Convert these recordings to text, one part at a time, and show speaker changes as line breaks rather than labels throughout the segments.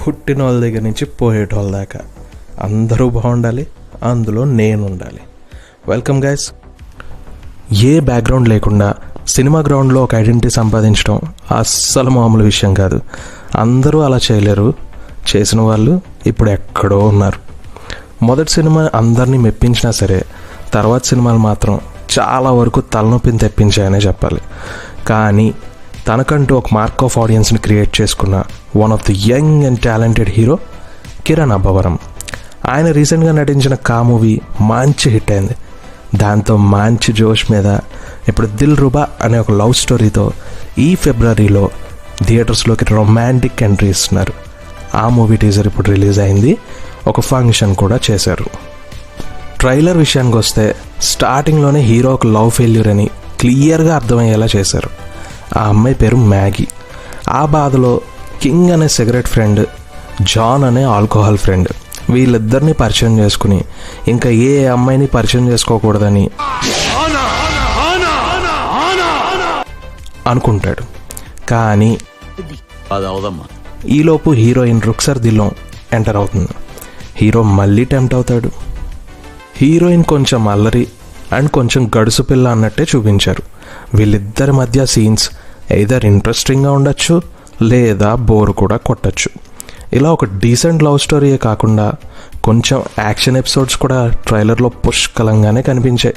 పుట్టిన వాళ్ళ దగ్గర నుంచి పోయేటోళ్ళ దాకా అందరూ బాగుండాలి, అందులో నేను ఉండాలి. Welcome guys. ఏ బ్యాక్గ్రౌండ్ లేకుండా సినిమా గ్రౌండ్లో ఒక ఐడెంటిటీ సంపాదించడం అస్సలు మామూలు విషయం కాదు. అందరూ అలా చేయలేరు. చేసిన వాళ్ళు ఇప్పుడు ఎక్కడో ఉన్నారు. మొదటి సినిమా అందరినీ మెప్పించినా సరే తర్వాత సినిమాలు మాత్రం చాలా వరకు తలనొప్పిని తెప్పించాయనే చెప్పాలి. కానీ తనకంటూ ఒక మార్క్ ఆఫ్ ఆడియన్స్ని క్రియేట్ చేసుకున్న one of the young and talented hero Kiran Abbavaram. ఆయన రీసెంట్గా నటించిన కా మూవీ మంచి హిట్ అయింది. దాంతో మంచి జోష్ మీద ఇప్పుడు దిల్ రుబా అనే ఒక లవ్ స్టోరీతో ఈ ఫిబ్రవరిలో థియేటర్స్లోకి రొమాంటిక్ ఎంట్రీ ఇస్తున్నారు. ఆ మూవీ టీజర్ ఇప్పుడు రిలీజ్ అయింది. ఒక ఫంక్షన్ కూడా చేశారు. ట్రైలర్ విషయానికి వస్తే స్టార్టింగ్లోనే హీరో ఒక లవ్ ఫెయిల్యూర్ అని క్లియర్గా అర్థమయ్యేలా చేశారు. ఆ అమ్మాయి పేరు మ్యాగీ. ఆ బాధలో కింగ్ అనే సిగరెట్ ఫ్రెండ్, జాన్ అనే ఆల్కహాల్ ఫ్రెండ్, వీళ్ళిద్దరిని పరిచయం చేసుకుని ఇంకా ఏ అమ్మాయిని పరిచయం చేసుకోకూడదని అనుకుంటాడు. కానీ ఈలోపు హీరోయిన్ రుక్సర్ దిల్లోన్ ఎంటర్ అవుతుంది. హీరో మళ్ళీ టెంప్ట్ అవుతాడు. హీరోయిన్ కొంచెం అల్లరి అండ్ కొంచెం గడుసు పిల్ల అన్నట్టే చూపించారు. వీళ్ళిద్దరి మధ్య సీన్స్ ఎయిదర్ ఇంట్రెస్టింగ్గా ఉండొచ్చు లేదా బోర్ కూడా కొట్టచ్చు. ఇలా ఒక డీసెంట్ లవ్ స్టోరీయే కాకుండా కొంచెం యాక్షన్ ఎపిసోడ్స్ కూడా ట్రైలర్లో పుష్కలంగానే కనిపించాయి.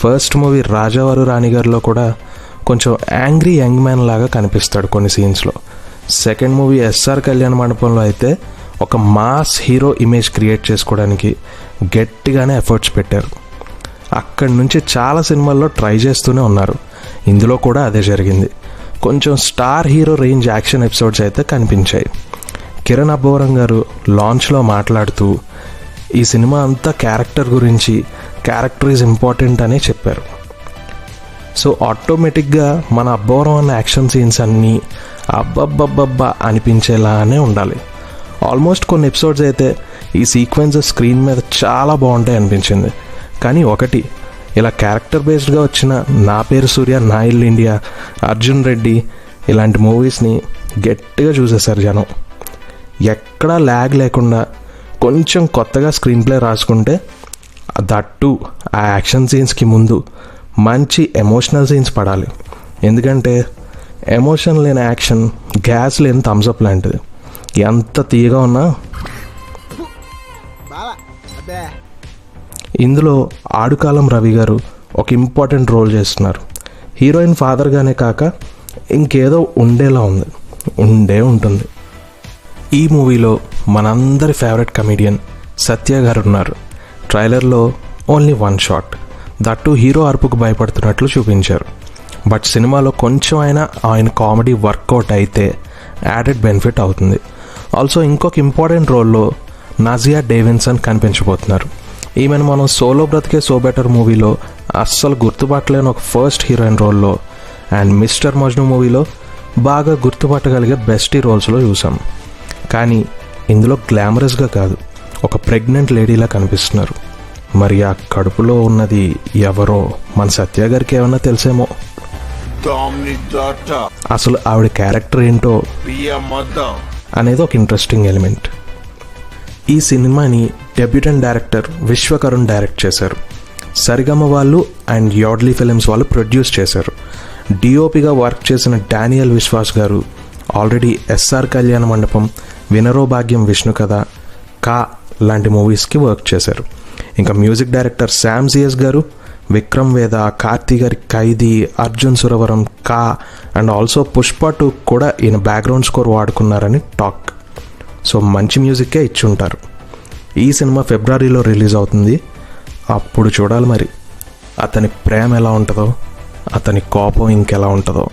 ఫస్ట్ మూవీ రాజావారు రాణిగారిలో కూడా కొంచెం యాంగ్రీ యంగ్ మ్యాన్ లాగా కనిపిస్తాడు కొన్ని సీన్స్లో. సెకండ్ మూవీ ఎస్ఆర్ కళ్యాణ మండపంలో అయితే ఒక మాస్ హీరో ఇమేజ్ క్రియేట్ చేసుకోవడానికి గట్టిగానే ఎఫర్ట్స్ పెట్టారు. అక్కడి నుంచి చాలా సినిమాల్లో ట్రై చేస్తూనే ఉన్నారు. ఇందులో కూడా అదే జరిగింది. కొంచెం star hero range action episodes అయితే కనిపించాయి. కిరణ్ అబ్బవరం గారు లాంచ్లో మాట్లాడుతూ ఈ సినిమా అంతా క్యారెక్టర్ గురించి, క్యారెక్టర్ ఈజ్ ఇంపార్టెంట్ అనే చెప్పారు. సో ఆటోమేటిక్గా మన అబ్బవరం అన్న యాక్షన్ సీన్స్ అన్నీ అబ్బబ్బబ్బబ్బా అనిపించేలానే ఉండాలి. ఆల్మోస్ట్ కొన్ని ఎపిసోడ్స్ అయితే ఈ సీక్వెన్సెస్ స్క్రీన్ మీద చాలా బాగుంటాయి అనిపించింది. కానీ ఒకటి, ఇలా క్యారెక్టర్ బేస్డ్గా వచ్చిన నా పేరు సూర్య, నా ఇల్లు ఇండియా, అర్జున్ రెడ్డి ఇలాంటి మూవీస్ని గట్టిగా చూసేశారు జనం. ఎక్కడా ల్యాగ్ లేకుండా కొంచెం కొత్తగా స్క్రీన్ ప్లే రాసుకుంటే దట్టు ఆ యాక్షన్ సీన్స్కి ముందు మంచి ఎమోషనల్ సీన్స్ పడాలి. ఎందుకంటే ఎమోషన్ లేని యాక్షన్ గ్యాస్ లేని థమ్స్అప్ లాంటిది. ఎంత తీయగా ఉన్నా. ఇందులో ఆడుకాలం రవి గారు ఒక ఇంపార్టెంట్ రోల్ చేస్తున్నారు. హీరోయిన్ ఫాదర్గానే కాక ఇంకేదో ఉండేలా ఉండే ఉంటుంది. ఈ మూవీలో మనందరి ఫేవరెట్ కమెడియన్ సత్య గారు ఉన్నారు. ట్రైలర్లో only one shot, that hero అరుపుకు భయపడుతున్నట్లు చూపించారు. బట్ సినిమాలో కొంచెం అయినా ఆయన కామెడీ వర్కౌట్ అయితే యాడెడ్ బెనిఫిట్ అవుతుంది. ఆల్సో ఇంకొక ఇంపార్టెంట్ రోల్లో నాజియా డేవిన్సన్ కనిపించబోతున్నారు. ఈమెను మనం సోలో బ్రతికే సో బెటర్ మూవీలో అస్సలు గుర్తుపట్టలేని ఒక ఫస్ట్ హీరోయిన్ రోల్లో అండ్ మిస్టర్ మజ్ను మూవీలో బాగా గుర్తుపట్టగలిగే బెస్టీ రోల్స్లో చూసాం. కానీ ఇందులో గ్లామరస్గా కాదు, ఒక ప్రెగ్నెంట్ లేడీలా కనిపిస్తున్నారు. మరి ఆ కడుపులో ఉన్నది ఎవరో మన సత్య గారికి ఏమన్నా తెలిసేమో. అసలు ఆవిడ క్యారెక్టర్ ఏంటో అనేది ఒక ఇంట్రెస్టింగ్ ఎలిమెంట్. ఈ సినిమాని డెబ్యూటెంట్ డైరెక్టర్ విశ్వకరుణ్ డైరెక్ట్ చేశారు. సరిగమ వాళ్ళు అండ్ యాడ్లీ ఫిలిమ్స్ వాళ్ళు ప్రొడ్యూస్ చేశారు. డిఓపిగా వర్క్ చేసిన డానియల్ విశ్వాస్ గారు ఆల్రెడీ ఎస్ఆర్ కళ్యాణ మండపం, వినరో భాగ్యం విష్ణు కథ, కా లాంటి మూవీస్కి వర్క్ చేశారు. ఇంకా మ్యూజిక్ డైరెక్టర్ శామ్ సిఎస్ గారు విక్రమ్ వేద, కార్తీ గారి ఖైదీ, అర్జున్ సురవరం, కా అండ్ ఆల్సో పుష్ప 2 కూడా ఈయన బ్యాక్గ్రౌండ్ స్కోర్ వాడుకున్నారని టాక్. సో మంచి మ్యూజిక్కే ఇచ్చుంటారు. ఈ సినిమా ఫిబ్రవరిలో రిలీజ్ అవుతుంది. అప్పుడు చూడాలి మరి అతని ప్రేమ ఎలా ఉంటుందో, అతని కోపం ఇంకెలా ఉంటుందో.